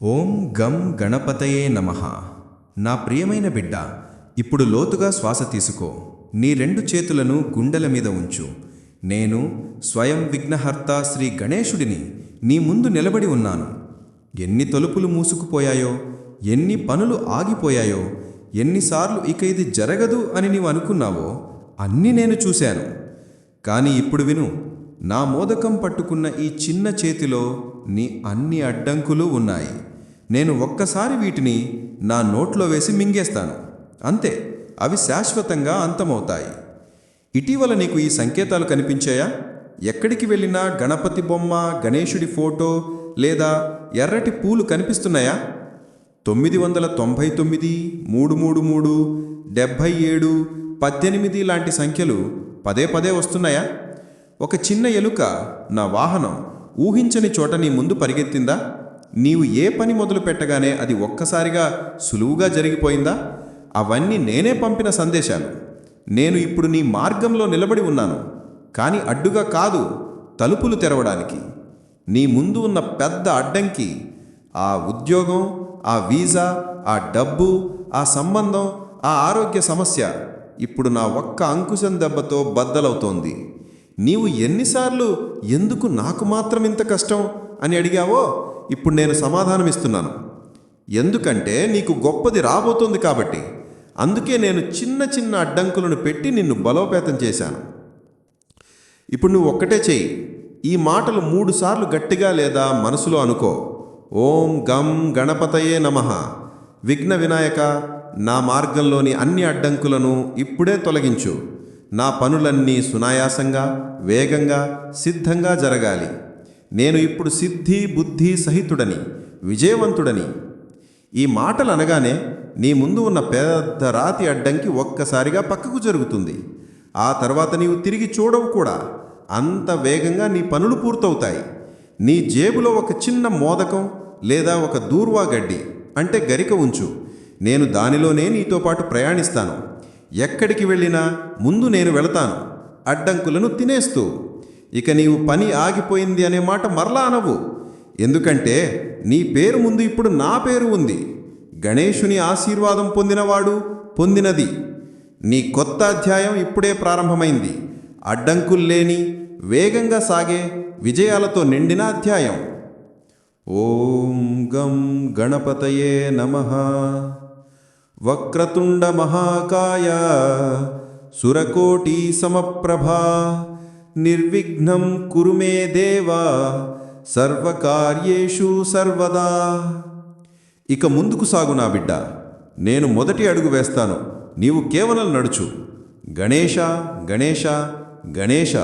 ఓం గం గణపతయే నమః. నా ప్రియమైన బిడ్డ, ఇప్పుడు లోతుగా శ్వాస తీసుకో. నీ రెండు చేతులను గుండెల మీద ఉంచు. నేను స్వయం విఘ్నహర్త శ్రీ గణేశుడిని నీ ముందు నిలబడి ఉన్నాను. ఎన్ని తలుపులు మూసుకుపోయాయో, ఎన్ని పనులు ఆగిపోయాయో, ఎన్నిసార్లు ఇక ఇది జరగదు అని నీవు అనుకున్నావో అన్నీ నేను చూశాను. కానీ ఇప్పుడు విను, నా మోదకం పట్టుకున్న ఈ చిన్న చేతిలో నీ అన్ని అడ్డంకులు ఉన్నాయి. నేను ఒక్కసారి వీటిని నా నోట్లో వేసి మింగేస్తాను, అంతే. అవి శాశ్వతంగా అంతమవుతాయి. ఇటీవల నీకు ఈ సంకేతాలు కనిపించాయా? ఎక్కడికి వెళ్ళినా గణపతి బొమ్మ, గణేశుడి ఫోటో లేదా ఎర్రటి పూలు కనిపిస్తున్నాయా? 999, 333, 77, 18 లాంటి సంఖ్యలు పదే పదే వస్తున్నాయా? ఒక చిన్న ఎలుక, నా వాహనం, ఊహించని చోట నీ ముందు పరిగెత్తిందా? నీవు ఏ పని మొదలు పెట్టగానే అది ఒక్కసారిగా సులువుగా జరిగిపోయిందా? అవన్నీ నేనే పంపిన సందేశాలు. నేను ఇప్పుడు నీ మార్గంలో నిలబడి ఉన్నాను, కానీ అడ్డుగా కాదు, తలుపులు తెరవడానికి. నీ ముందు ఉన్న పెద్ద అడ్డంకి, ఆ ఉద్యోగం, ఆ వీసా, ఆ డబ్బు, ఆ సంబంధం, ఆ ఆరోగ్య సమస్య ఇప్పుడు నా ఒక్క అంకుశం దెబ్బతో బద్దలవుతోంది. నీవు ఎన్నిసార్లు ఎందుకు నాకు మాత్రం ఇంత కష్టం అని అడిగావో ఇప్పుడు నేను సమాధానమిస్తున్నాను. ఎందుకంటే నీకు గొప్పది రాబోతోంది కాబట్టి. అందుకే నేను చిన్న చిన్న అడ్డంకులను పెట్టి నిన్ను బలోపేతం చేశాను. ఇప్పుడు నువ్వు ఒక్కటే చెయ్యి. ఈ మాటలు 3 సార్లు గట్టిగా లేదా మనసులో అనుకో. ఓం గం గణపతయే నమః. విఘ్న వినాయక, నా మార్గంలోని అన్ని అడ్డంకులను ఇప్పుడే తొలగించు. నా పనులన్నీ సునాయాసంగా, వేగంగా, సిద్ధంగా జరగాలి. నేను ఇప్పుడు సిద్ధి బుద్ధి సహితుడని, విజయవంతుడని. ఈ మాటలు అనగానే నీ ముందు ఉన్న పెద్ద రాతి అడ్డంకి ఒక్కసారిగా పక్కకు జరుగుతుంది. ఆ తర్వాత నీవు తిరిగి చూడవు కూడా. అంత వేగంగా నీ పనులు పూర్తవుతాయి. నీ జేబులో ఒక చిన్న మోదకం లేదా ఒక దూర్వా గడ్డి అంటే గరిక ఉంచు. నేను దానిలోనే నీతో పాటు ప్రయాణిస్తాను. ఎక్కడికి వెళ్ళినా ముందు నేను వెళతాను, అడ్డంకులను తినేస్తూ. ఇక నీవు పని ఆగిపోయింది అనే మాట మరలా అనవు. ఎందుకంటే నీ పేరు ముందు ఇప్పుడు నా పేరు ఉంది. గణేశుని ఆశీర్వాదం పొందినవాడు, పొందినది. నీ కొత్త అధ్యాయం ఇప్పుడే ప్రారంభమైంది. అడ్డంకుల్లేని, వేగంగా సాగే, విజయాలతో నిండిన అధ్యాయం. ఓం గం గణపతయే నమః. వక్రతుండ మహాకాయ, సురకోటి సమప్రభా, నిర్విఘ్నం కురు మే దేవా, సర్వకార్యేషు సర్వదా. ఇక ముందుకు సాగు నా బిడ్డ. నేను మొదటి అడుగు వేస్తాను, నీవు కేవలం నడుచు. గణేశ గణేశ గణేశ.